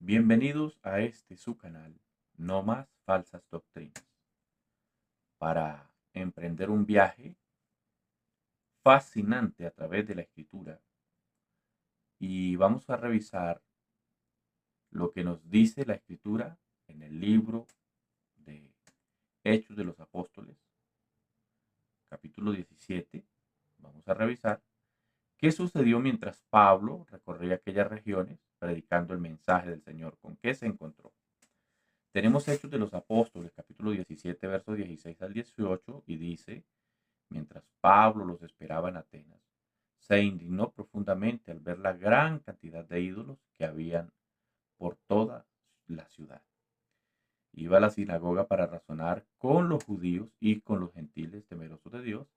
Bienvenidos a su canal, No Más Falsas Doctrinas, para emprender un viaje fascinante a través de la Escritura. Y vamos a revisar lo que nos dice la Escritura en el libro de Hechos de los Apóstoles, capítulo 17. Vamos a revisar qué sucedió mientras Pablo recorría aquellas regiones predicando el mensaje del Señor, con qué se encontró. Tenemos Hechos de los Apóstoles, capítulo 17, versos 16 al 18, y dice: mientras Pablo los esperaba en Atenas, se indignó profundamente al ver la gran cantidad de ídolos que habían por toda la ciudad. Iba a la sinagoga para razonar con los judíos y con los gentiles temerosos de Dios,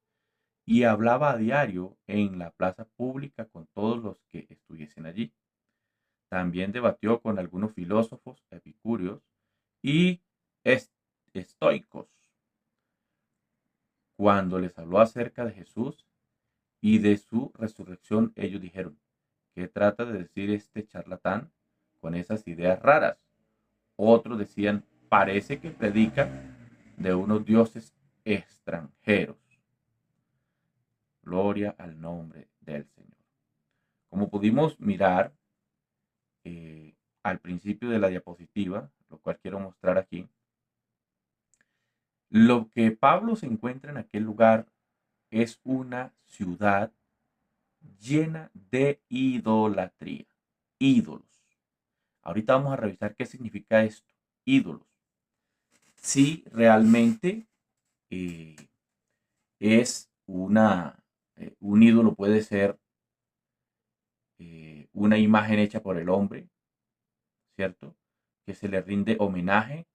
y hablaba a diario en la plaza pública con todos los que estuviesen allí. También debatió con algunos filósofos epicúreos y estoicos. Cuando les habló acerca de Jesús y de su resurrección, ellos dijeron: ¿qué trata de decir este charlatán con esas ideas raras? Otros decían: parece que predica de unos dioses extranjeros. Gloria al nombre del Señor. Como pudimos mirar al principio de la diapositiva, lo cual quiero mostrar aquí, lo que Pablo se encuentra en aquel lugar es una ciudad llena de idolatría, ídolos. Ahorita vamos a revisar qué significa esto, ídolos. Si realmente eh, es un ídolo, puede ser una imagen hecha por el hombre, ¿cierto? Que se le rinde homenaje,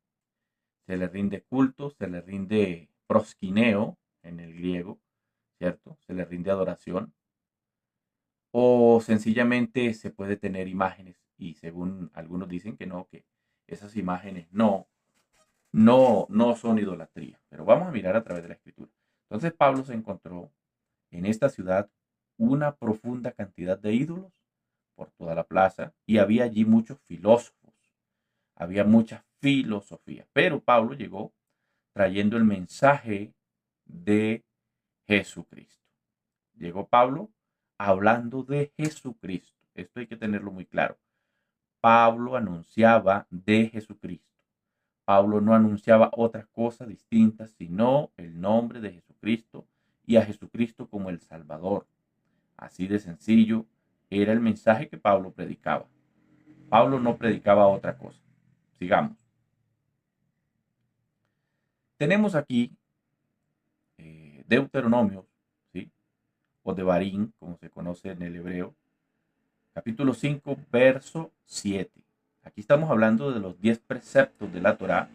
se le rinde culto, se le rinde prosquineo en el griego, ¿cierto? Se le rinde adoración. O sencillamente se puede tener imágenes y según algunos dicen que no, que esas imágenes no son idolatría. Pero vamos a mirar a través de la escritura. Entonces Pablo se encontró en esta ciudad una profunda cantidad de ídolos por toda la plaza y había allí muchos filósofos, había mucha filosofía. Pero Pablo llegó trayendo el mensaje de Jesucristo. Llegó Pablo hablando de Jesucristo. Esto hay que tenerlo muy claro. Pablo anunciaba de Jesucristo. Pablo no anunciaba otra cosa distinta sino el nombre de Jesucristo y a Jesucristo como el Salvador. Así de sencillo era el mensaje que Pablo predicaba. Pablo no predicaba otra cosa. Sigamos. Tenemos aquí Deuteronomio, ¿sí? O Devarim, como se conoce en el hebreo, capítulo 5, verso 7. Aquí estamos hablando de los 10 preceptos de la Torá,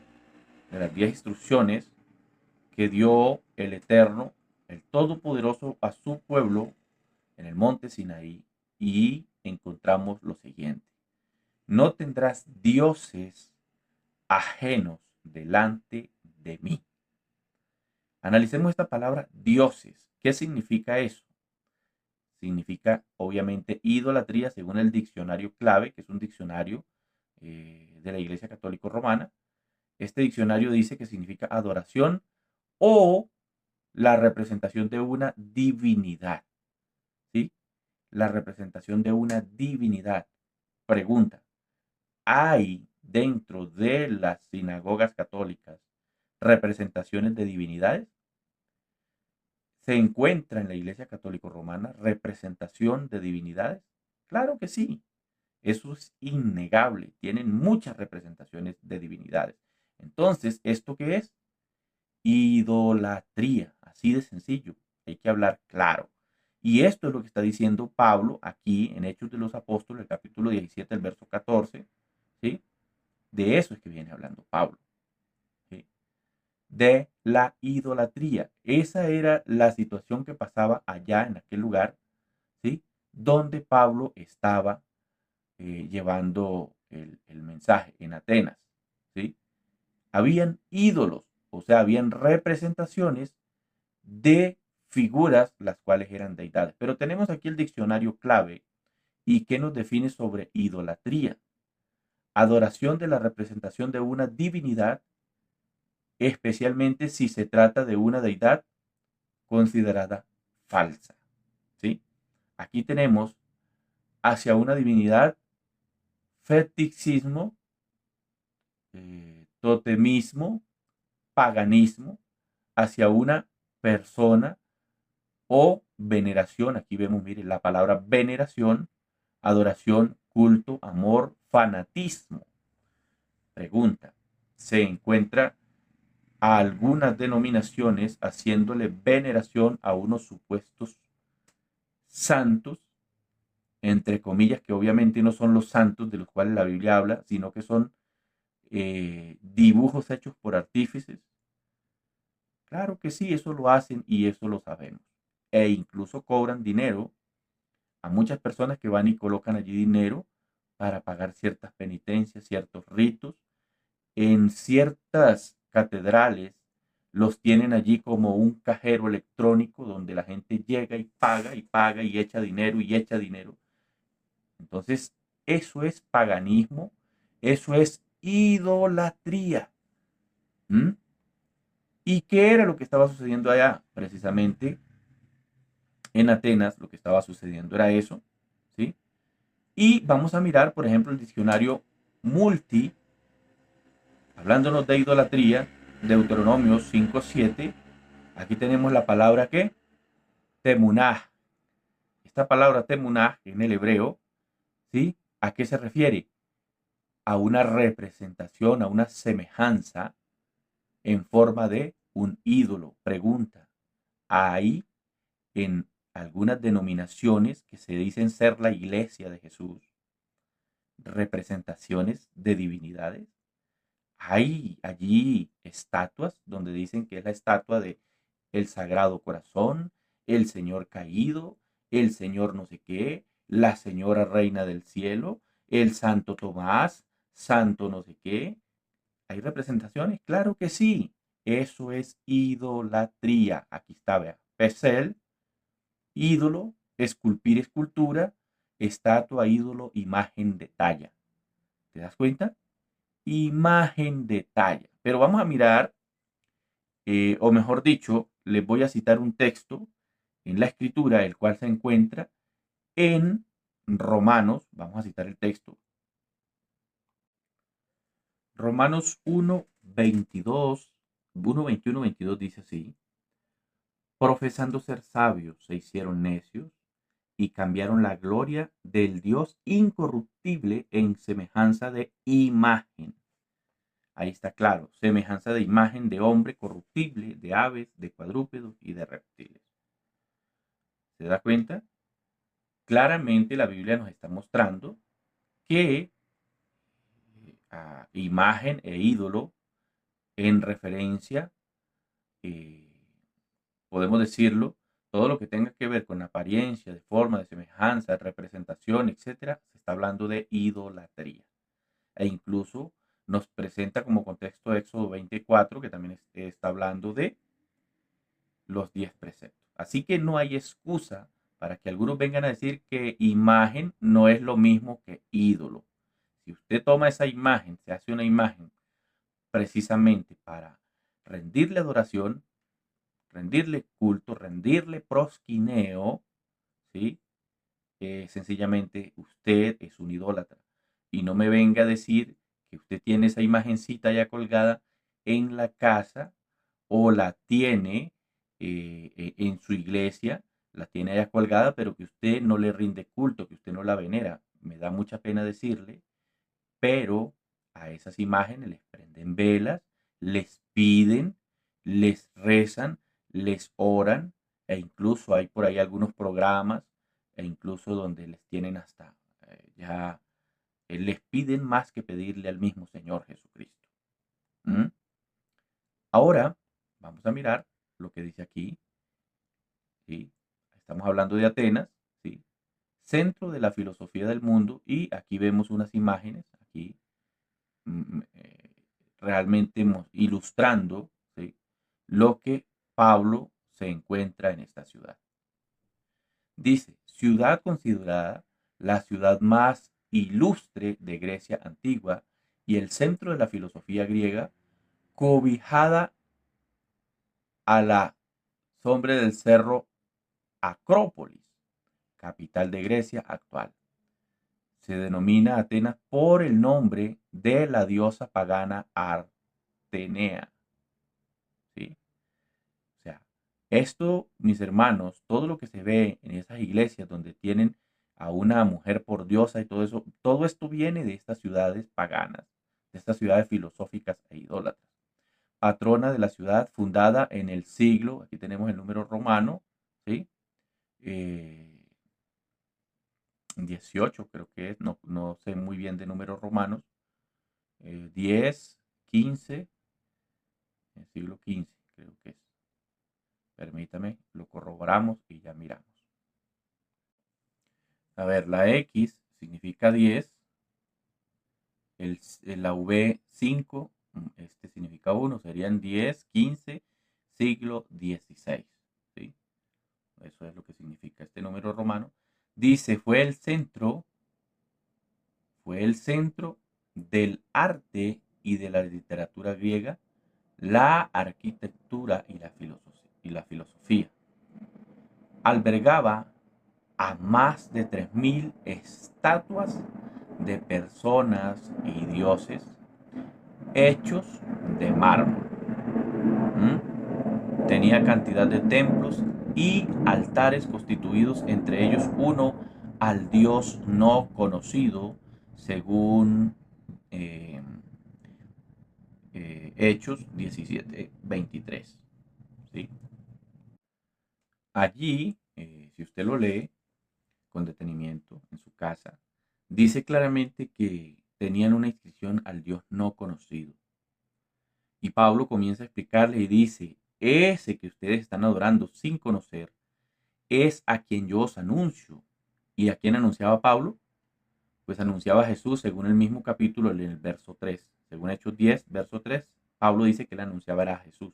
de las 10 instrucciones que dio el Eterno, el Todopoderoso, a su pueblo en el monte Sinaí. Y encontramos lo siguiente: no tendrás dioses ajenos delante de mí. Analicemos esta palabra dioses. ¿Qué significa eso? Significa obviamente idolatría según el diccionario clave, que es un diccionario de la Iglesia Católica Romana. Este diccionario dice que significa adoración o la representación de una divinidad. ¿Sí? La representación de una divinidad. Pregunta: ¿hay dentro de las sinagogas católicas representaciones de divinidades? ¿Se encuentra en la Iglesia Católica Romana representación de divinidades? Claro que sí. Eso es innegable. Tienen muchas representaciones de divinidades. Entonces, ¿esto qué es? Idolatría. Así de sencillo. Hay que hablar claro. Y esto es lo que está diciendo Pablo aquí en Hechos de los Apóstoles, el capítulo 17, el verso 14. ¿Sí? De eso es que viene hablando Pablo. ¿Sí? De la idolatría. Esa era la situación que pasaba allá en aquel lugar, ¿sí? Donde Pablo estaba llevando el mensaje en Atenas, ¿sí? Habían ídolos, o sea, habían representaciones de figuras las cuales eran deidades. Pero tenemos aquí el diccionario clave y qué nos define sobre idolatría. adoración de la representación de una divinidad, especialmente si se trata de una deidad considerada falsa. ¿Sí? Aquí tenemos hacia una divinidad fetichismo, totemismo, paganismo, hacia una persona o veneración. Aquí vemos, mire, la palabra veneración, adoración, culto, amor, fanatismo. Pregunta, ¿se encuentra a algunas denominaciones haciéndole veneración a unos supuestos santos, entre comillas, que obviamente no son los santos de los cuales la Biblia habla, sino que son dibujos hechos por artífices? Claro que sí, eso lo hacen y eso lo sabemos. E incluso cobran dinero a muchas personas que van y colocan allí dinero para pagar ciertas penitencias, ciertos ritos. En ciertas catedrales los tienen allí como un cajero electrónico donde la gente llega y paga y echa dinero y echa dinero. Entonces, eso es paganismo, eso es idolatría. ¿Mm? ¿Y qué era lo que estaba sucediendo allá? Precisamente en Atenas lo que estaba sucediendo era eso, ¿sí? Y vamos a mirar, por ejemplo, el diccionario Multi, hablándonos de idolatría, Deuteronomio 5:7. Aquí tenemos la palabra que temunah. Esta palabra temunah en el hebreo, ¿sí? ¿A qué se refiere? A una representación, a una semejanza en forma de un ídolo. Pregunta, ¿hay en algunas denominaciones que se dicen ser la iglesia de Jesús representaciones de divinidades? Hay allí estatuas donde dicen que es la estatua de el Sagrado Corazón, el Señor caído, el Señor no sé qué, la Señora Reina del Cielo, el Santo Tomás, Santo no sé qué. ¿Hay representaciones? Claro que sí. Eso es idolatría. Aquí está, vea. Pesel, ídolo, esculpir, escultura, estatua, ídolo, imagen de talla. ¿Te das cuenta? Imagen de talla. Pero vamos a mirar, o mejor dicho, les voy a citar un texto en la escritura, el cual se encuentra en Romanos. Vamos a citar el texto. Romanos 1:22, 1:21, 22 dice así: profesando ser sabios, se hicieron necios y cambiaron la gloria del Dios incorruptible en semejanza de imagen. Ahí está claro, semejanza de imagen de hombre corruptible, de aves, de cuadrúpedos y de reptiles. ¿Se da cuenta? Claramente la Biblia nos está mostrando que imagen e ídolo en referencia, eh, podemos decirlo, todo lo que tenga que ver con apariencia, de forma, de semejanza, de representación, etcétera, se está hablando de idolatría. E incluso nos presenta como contexto Éxodo 24, que también está hablando de los 10 preceptos. Así que no hay excusa para que algunos vengan a decir que imagen no es lo mismo que ídolo. Si usted toma esa imagen, se hace una imagen precisamente para rendirle adoración, rendirle culto, rendirle prosquineo, ¿sí? Sencillamente usted es un idólatra. Y no me venga a decir que usted tiene esa imagencita ya colgada en la casa o la tiene en su iglesia, la tiene allá colgada, pero que usted no le rinde culto, que usted no la venera. Me da mucha pena decirle, pero a esas imágenes les prenden velas, les piden, les rezan, les oran, e incluso hay por ahí algunos programas, e incluso donde les tienen hasta ya, les piden más que pedirle al mismo Señor Jesucristo. ¿Mm? Ahora vamos a mirar lo que dice aquí, ¿sí? Estamos hablando de Atenas, ¿sí? Centro de la filosofía del mundo, y aquí vemos unas imágenes, aquí mm, eh, realmente ilustrando, ¿sí?, lo que Pablo se encuentra en esta ciudad. Dice, ciudad considerada la ciudad más ilustre de Grecia antigua y el centro de la filosofía griega, cobijada a la sombra del cerro Acrópolis, capital de Grecia actual. Se denomina Atenas por el nombre de la diosa pagana Artenea. ¿Sí? O sea, esto, mis hermanos, todo lo que se ve en esas iglesias donde tienen a una mujer por diosa y todo eso, todo esto viene de estas ciudades paganas, de estas ciudades filosóficas e idólatras. Patrona de la ciudad, fundada en el siglo, aquí tenemos el número romano, ¿sí? Eh, 18 creo que es, no sé muy bien de números romanos, 10, 15, el siglo 15 creo que es. Permítame, lo corroboramos y ya miramos. A ver, la X significa 10, la V 5, este significa 1, serían 10, 15, siglo 16. ¿Sí? Eso es lo que significa este número romano. Dice, fue el centro del arte y de la literatura griega, la arquitectura y la filosofía. Albergaba a más de 3000 estatuas de personas y dioses hechos de mármol. Tenía cantidad de templos y altares constituidos, entre ellos uno al dios no conocido, según eh, Hechos 17:23. ¿Sí? Allí, si usted lo lee con detenimiento en su casa, dice claramente que tenían una inscripción al Dios no conocido. Y Pablo comienza a explicarle y dice, ese que ustedes están adorando sin conocer es a quien yo os anuncio. ¿Y a quién anunciaba Pablo? Pues anunciaba a Jesús según el mismo capítulo en el verso 3. Según Hechos 10, verso 3, Pablo dice que él anunciaba a Jesús.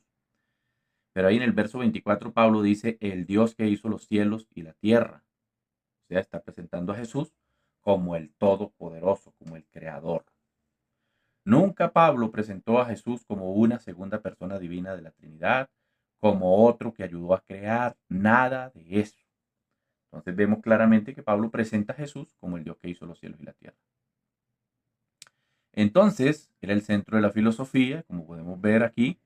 Pero ahí en el verso 24 Pablo dice, el Dios que hizo los cielos y la tierra. O sea, está presentando a Jesús como el Todopoderoso, como el Creador. Nunca Pablo presentó a Jesús como una segunda persona divina de la Trinidad, como otro que ayudó a crear, nada de eso. Entonces vemos claramente que Pablo presenta a Jesús como el Dios que hizo los cielos y la tierra. Entonces, era el centro de la filosofía, como podemos ver aquí.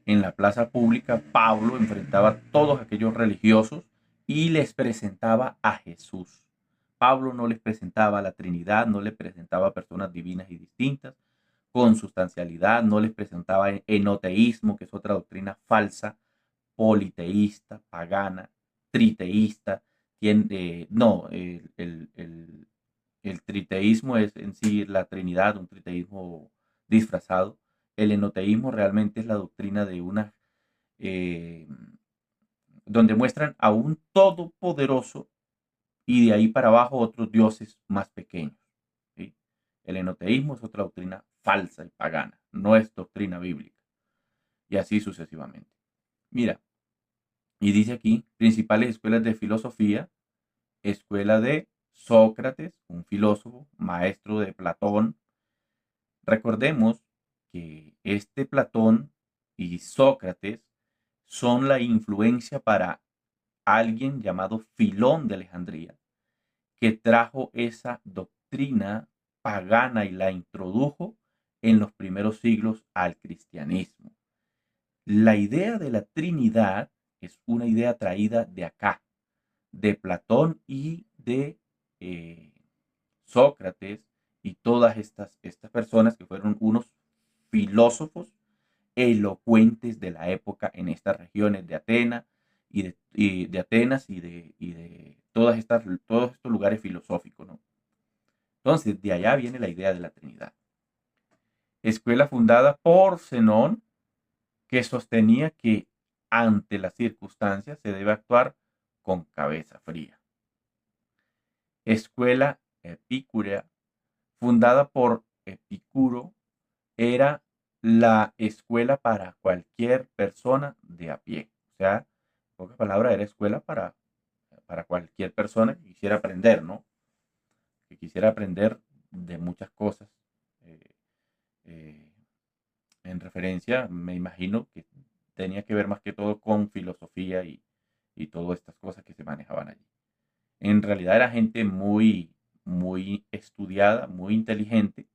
En la plaza pública, Pablo enfrentaba a todos aquellos religiosos y les presentaba a Jesús. Pablo no les presentaba a la Trinidad, no les presentaba a personas divinas y distintas, consustancialidad, no les presentaba enoteísmo, que es otra doctrina falsa, politeísta, pagana, triteísta. No, el triteísmo es en sí la Trinidad, un triteísmo disfrazado. El enoteísmo realmente es la doctrina de una, eh, donde muestran a un todopoderoso y de ahí para abajo otros dioses más pequeños. ¿Sí? El enoteísmo es otra doctrina falsa y pagana, no es doctrina bíblica. Y así sucesivamente. Mira, y dice aquí, principales escuelas de filosofía, escuela de Sócrates, un filósofo, maestro de Platón. Recordemos que este Platón y Sócrates son la influencia para alguien llamado Filón de Alejandría, que trajo esa doctrina pagana y la introdujo en los primeros siglos al cristianismo. La idea de la Trinidad es una idea traída de acá, de Platón y de Sócrates y todas estas personas que fueron unos filósofos elocuentes de la época en estas regiones de Atenas y de Atenas y de todos estos lugares filosóficos, ¿no? Entonces, de allá viene la idea de la Trinidad. Escuela fundada por Zenón, que sostenía que ante las circunstancias se debe actuar con cabeza fría. Escuela epicúrea, fundada por Epicuro, era la escuela para cualquier persona de a pie. O sea, en pocas palabras, era escuela para cualquier persona que quisiera aprender, ¿no? que quisiera aprender de muchas cosas. eh, eh, en referencia, me imagino que tenía que ver más que todo con filosofía y todas estas cosas que se manejaban allí. En realidad era gente muy, muy estudiada, muy inteligente,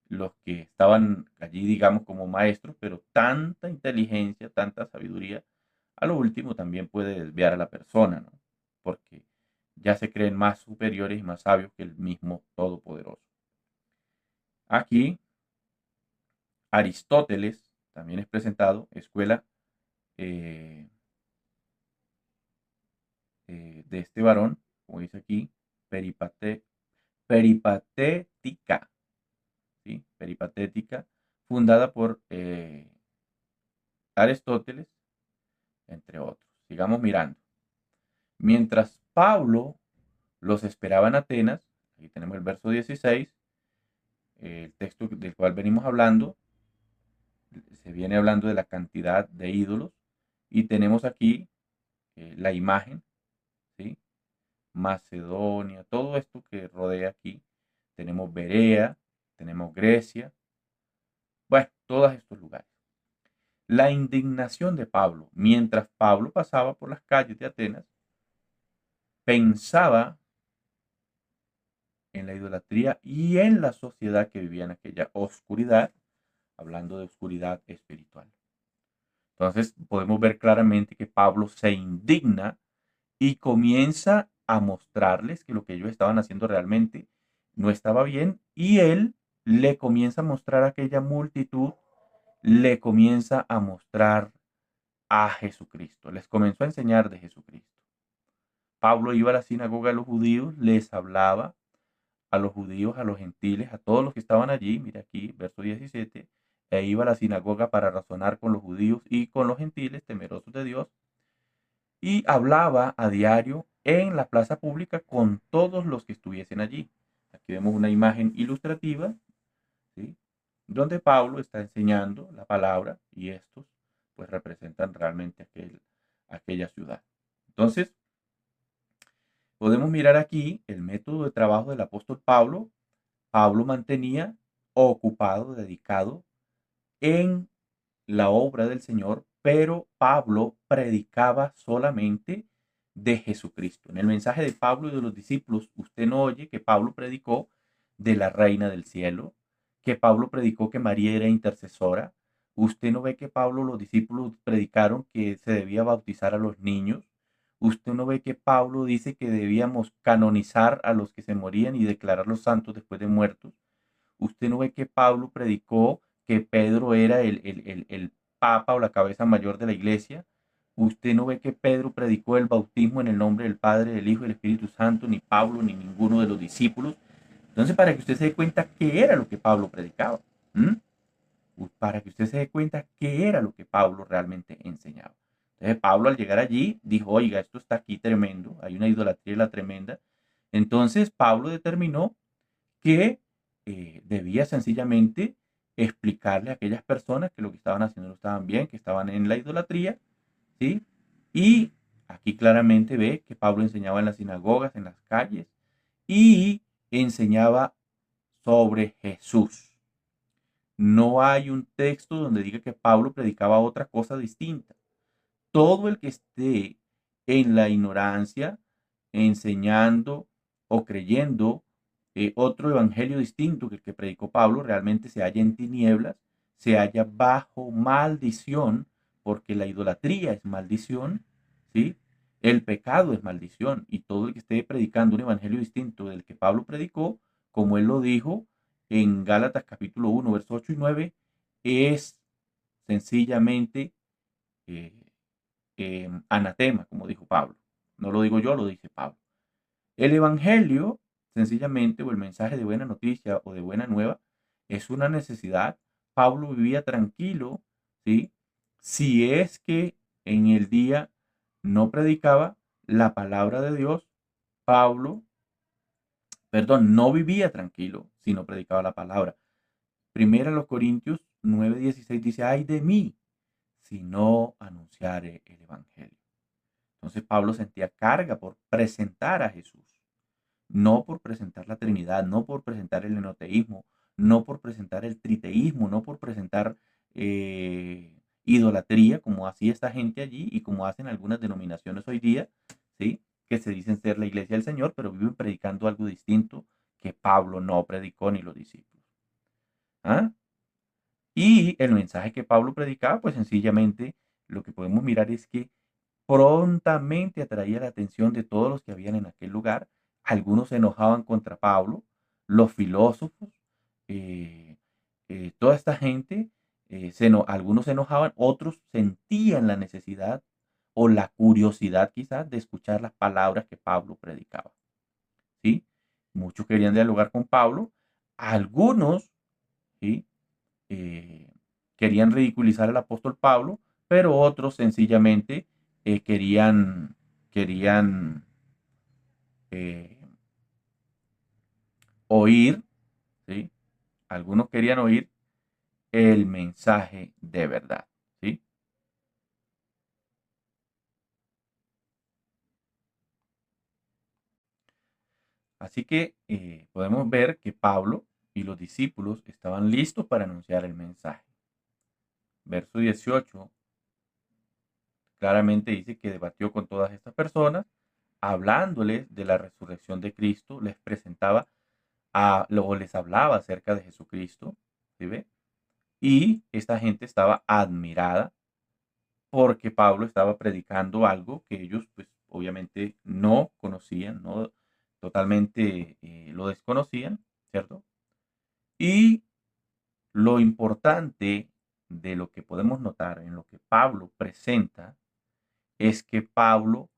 los que estaban allí, digamos, como maestros, pero tanta inteligencia, tanta sabiduría, a lo último también puede desviar a la persona, ¿no? Porque ya se creen más superiores y más sabios que el mismo Todopoderoso. Aquí Aristóteles también es presentado, escuela eh, de este varón, como dice aquí, peripate, peripatética, ¿sí? Peripatética, fundada por Aristóteles, entre otros. Sigamos mirando. Mientras Pablo los esperaba en Atenas, aquí tenemos el verso 16, el texto del cual venimos hablando, se viene hablando de la cantidad de ídolos y tenemos aquí la imagen, ¿sí? Macedonia, todo esto que rodea aquí. Tenemos Berea, tenemos Grecia, bueno, todos estos lugares. La indignación de Pablo, mientras Pablo pasaba por las calles de Atenas, pensaba en la idolatría y en la sociedad que vivía en aquella oscuridad, hablando de oscuridad espiritual. Entonces podemos ver claramente que Pablo se indigna y comienza a mostrarles que lo que ellos estaban haciendo realmente no estaba bien y él le comienza a mostrar a aquella multitud, le comienza a mostrar a Jesucristo, les comenzó a enseñar de Jesucristo. Pablo iba a la sinagoga de los judíos, les hablaba a los judíos, a los gentiles, a todos los que estaban allí, mira aquí, verso 17, e iba a la sinagoga para razonar con los judíos y con los gentiles, temerosos de Dios, y hablaba a diario en la plaza pública con todos los que estuviesen allí. Aquí vemos una imagen ilustrativa, ¿sí? Donde Pablo está enseñando la palabra y estos pues representan realmente aquella ciudad. Entonces, podemos mirar aquí el método de trabajo del apóstol Pablo. Pablo mantenía ocupado, dedicado en la obra del Señor, pero Pablo predicaba solamente de Jesucristo. En el mensaje de Pablo y de los discípulos, usted no oye que Pablo predicó de la reina del cielo, que Pablo predicó que María era intercesora. Usted no ve que Pablo, los discípulos predicaron que se debía bautizar a los niños. Usted no ve que Pablo dice que debíamos canonizar a los que se morían y declararlos santos después de muertos. Usted no ve que Pablo predicó que Pedro era el papa o la cabeza mayor de la iglesia. Usted no ve que Pedro predicó el bautismo en el nombre del Padre, del Hijo y del Espíritu Santo, ni Pablo, ni ninguno de los discípulos. Entonces, para que usted se dé cuenta qué era lo que Pablo predicaba, para que usted se dé cuenta qué era lo que Pablo realmente enseñaba. Entonces, Pablo al llegar allí dijo, oiga, esto está aquí tremendo, hay una idolatría la tremenda. Entonces, Pablo determinó que debía sencillamente explicarle a aquellas personas que lo que estaban haciendo no estaban bien, que estaban en la idolatría, ¿sí? Y aquí claramente ve que Pablo enseñaba en las sinagogas, en las calles, y enseñaba sobre Jesús. No hay un texto donde diga que Pablo predicaba otra cosa distinta. Todo el que esté en la ignorancia, enseñando o creyendo otro evangelio distinto que el que predicó Pablo, realmente se halla en tinieblas, se halla bajo maldición, porque la idolatría es maldición, ¿sí? El pecado es maldición, y todo el que esté predicando un evangelio distinto del que Pablo predicó, como él lo dijo en Gálatas capítulo 1, versos 8 y 9, es sencillamente eh, anatema, como dijo Pablo. No lo digo yo, lo dice Pablo. El Evangelio, sencillamente, o el mensaje de buena noticia o de buena nueva, es una necesidad. Pablo vivía tranquilo, ¿sí? Si es que en el día no predicaba la palabra de Dios, Pablo, perdón, no vivía tranquilo si no predicaba la palabra. Primera los Corintios 9:16 dice, ay de mí, si no anunciare el Evangelio. Entonces Pablo sentía carga por presentar a Jesús. no por presentar la Trinidad, no por presentar el enoteísmo, no por presentar el triteísmo, no por presentar idolatría, como hacía esta gente allí y como hacen algunas denominaciones hoy día, ¿sí? Que se dicen ser la iglesia del Señor, pero viven predicando algo distinto que Pablo no predicó ni los discípulos. ¿Ah? Y el mensaje que Pablo predicaba, pues sencillamente lo que podemos mirar es que prontamente atraía la atención de todos los que habían en aquel lugar. Algunos se enojaban contra Pablo, los filósofos, eh, toda esta gente, algunos se enojaban, otros sentían la necesidad o la curiosidad quizás de escuchar las palabras que Pablo predicaba. ¿Sí? Muchos querían dialogar con Pablo, algunos, ¿sí? eh, querían ridiculizar al apóstol Pablo, pero otros sencillamente querían eh, oír, ¿sí? Algunos querían oír el mensaje de verdad, ¿sí? Así que podemos ver que Pablo y los discípulos estaban listos para anunciar el mensaje. Verso 18 claramente dice que debatió con todas estas personas, hablándoles de la resurrección de Cristo, les presentaba o les hablaba acerca de Jesucristo, ¿sí ve? Y esta gente estaba admirada porque Pablo estaba predicando algo que ellos, pues, obviamente no conocían, no totalmente lo desconocían, ¿cierto? Y lo importante de lo que podemos notar en lo que Pablo presenta es que Pablo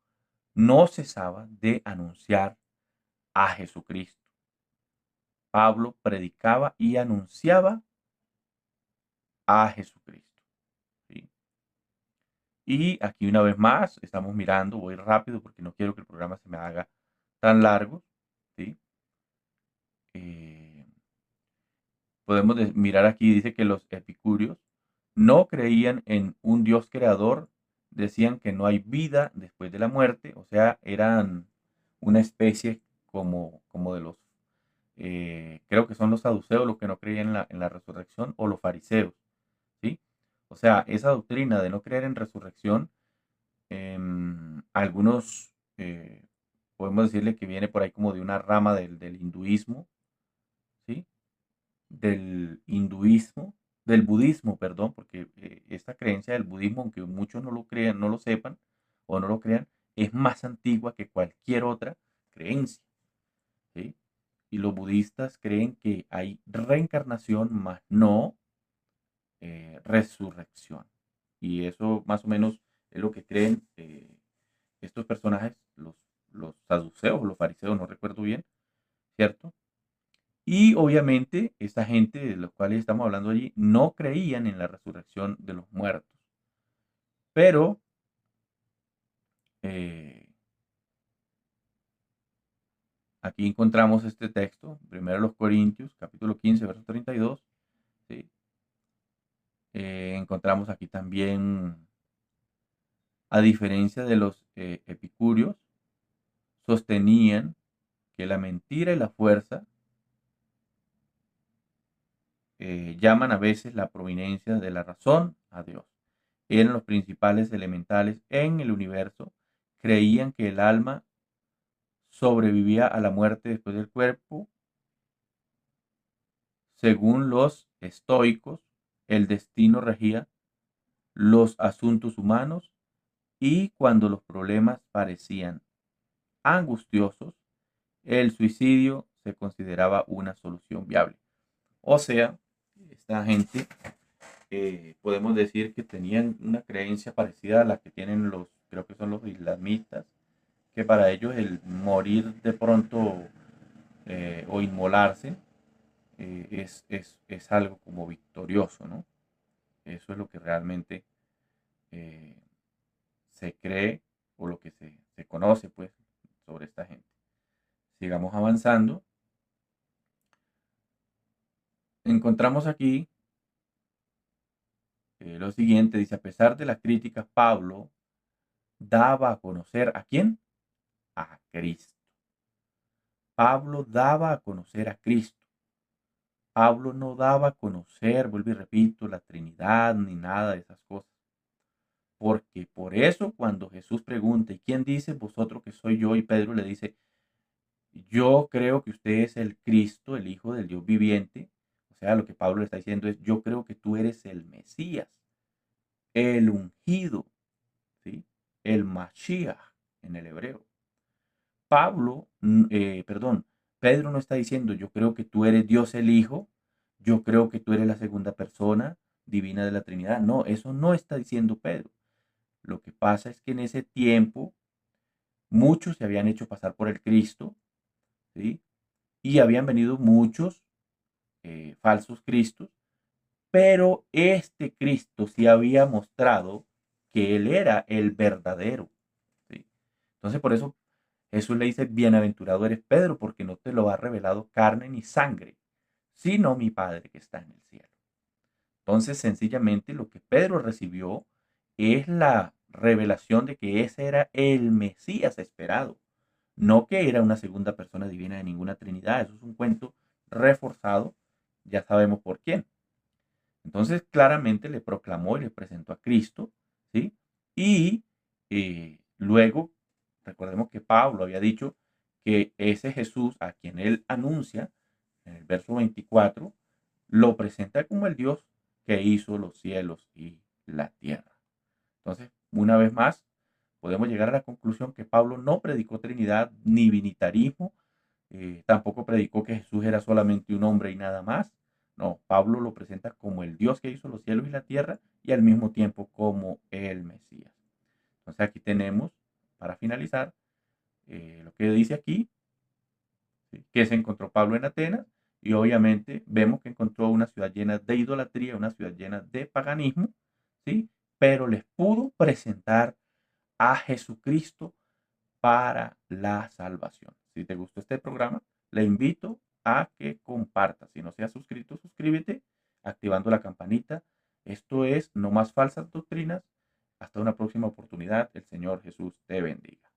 no cesaba de anunciar a Jesucristo. Pablo predicaba y anunciaba a Jesucristo, ¿sí? Y aquí una vez más estamos mirando, voy rápido porque no quiero que el programa se me haga tan largo, ¿sí? Eh, podemos mirar aquí, dice que los epicúreos no creían en un Dios creador, decían que no hay vida después de la muerte, o sea, eran una especie como de los, creo que son los saduceos los que no creían en la resurrección, o los fariseos, ¿sí? O sea, esa doctrina de no creer en resurrección, algunos podemos decirle que viene por ahí como de una rama del hinduismo, ¿sí? Del hinduismo, del budismo, perdón, porque esta creencia del budismo, aunque muchos no lo crean, no lo sepan o no lo crean, es más antigua que cualquier otra creencia, ¿sí? Y los budistas creen que hay reencarnación, más no resurrección. Y eso más o menos es lo que creen estos personajes, los saduceos, los fariseos, no recuerdo bien, ¿cierto? Y obviamente esta gente de los cuales estamos hablando allí no creían en la resurrección de los muertos. Pero eh, aquí encontramos este texto, primero los Corintios, capítulo 15, verso 32. ¿Sí? Encontramos aquí también, a diferencia de los epicúreos, sostenían que la mentira y la fuerza llaman a veces la providencia de la razón a Dios. Eran los principales elementales en el universo. Creían que el alma sobrevivía a la muerte después del cuerpo. Según los estoicos, el destino regía los asuntos humanos y cuando los problemas parecían angustiosos, el suicidio se consideraba una solución viable. O sea, esta gente podemos decir que tenían una creencia parecida a la que tienen los, creo que son los islamistas, que para ellos el morir de pronto o inmolarse es algo como victorioso, ¿no? Eso es lo que realmente eh, se cree o lo que se conoce, pues, sobre esta gente. Sigamos avanzando. Encontramos aquí lo siguiente, dice, a pesar de las críticas, Pablo daba a conocer a quién, a Cristo. Pablo daba a conocer a Cristo. Pablo no daba a conocer, vuelvo y repito, la Trinidad ni nada de esas cosas. Porque por eso cuando Jesús pregunta, ¿y quién dice vosotros que soy yo? Y Pedro le dice, yo creo que usted es el Cristo, el Hijo del Dios viviente. O sea, lo que Pablo le está diciendo es, yo creo que tú eres el Mesías, el ungido, ¿sí? El Mashiach en el hebreo. Pedro no está diciendo, yo creo que tú eres Dios el Hijo, yo creo que tú eres la segunda persona divina de la Trinidad. No, eso no está diciendo Pedro. Lo que pasa es que en ese tiempo muchos se habían hecho pasar por el Cristo, ¿sí? Y habían venido muchos falsos Cristos, pero este Cristo sí había mostrado que Él era el verdadero, ¿sí? Entonces por eso Jesús le dice, bienaventurado eres Pedro, porque no te lo ha revelado carne ni sangre, sino mi Padre que está en el cielo. Entonces, sencillamente lo que Pedro recibió es la revelación de que ese era el Mesías esperado, no que era una segunda persona divina de ninguna Trinidad. Eso es un cuento reforzado, ya sabemos por quién. Entonces, claramente le proclamó y le presentó a Cristo, ¿sí? Y luego, recordemos que Pablo había dicho que ese Jesús a quien él anuncia en el verso 24, lo presenta como el Dios que hizo los cielos y la tierra. Entonces, una vez más, podemos llegar a la conclusión que Pablo no predicó Trinidad ni vinitarismo, tampoco predicó que Jesús era solamente un hombre y nada más. No, Pablo lo presenta como el Dios que hizo los cielos y la tierra y al mismo tiempo como el Mesías. Entonces aquí tenemos, para finalizar, lo que dice aquí, ¿sí? Que se encontró Pablo en Atenas y obviamente vemos que encontró una ciudad llena de idolatría, una ciudad llena de paganismo, ¿sí? Pero les pudo presentar a Jesucristo para la salvación. Si te gustó este programa, le invito a que compartas. Si no se has suscrito, suscríbete activando la campanita. Esto es No Más Falsas Doctrinas. Hasta una próxima oportunidad. El Señor Jesús te bendiga.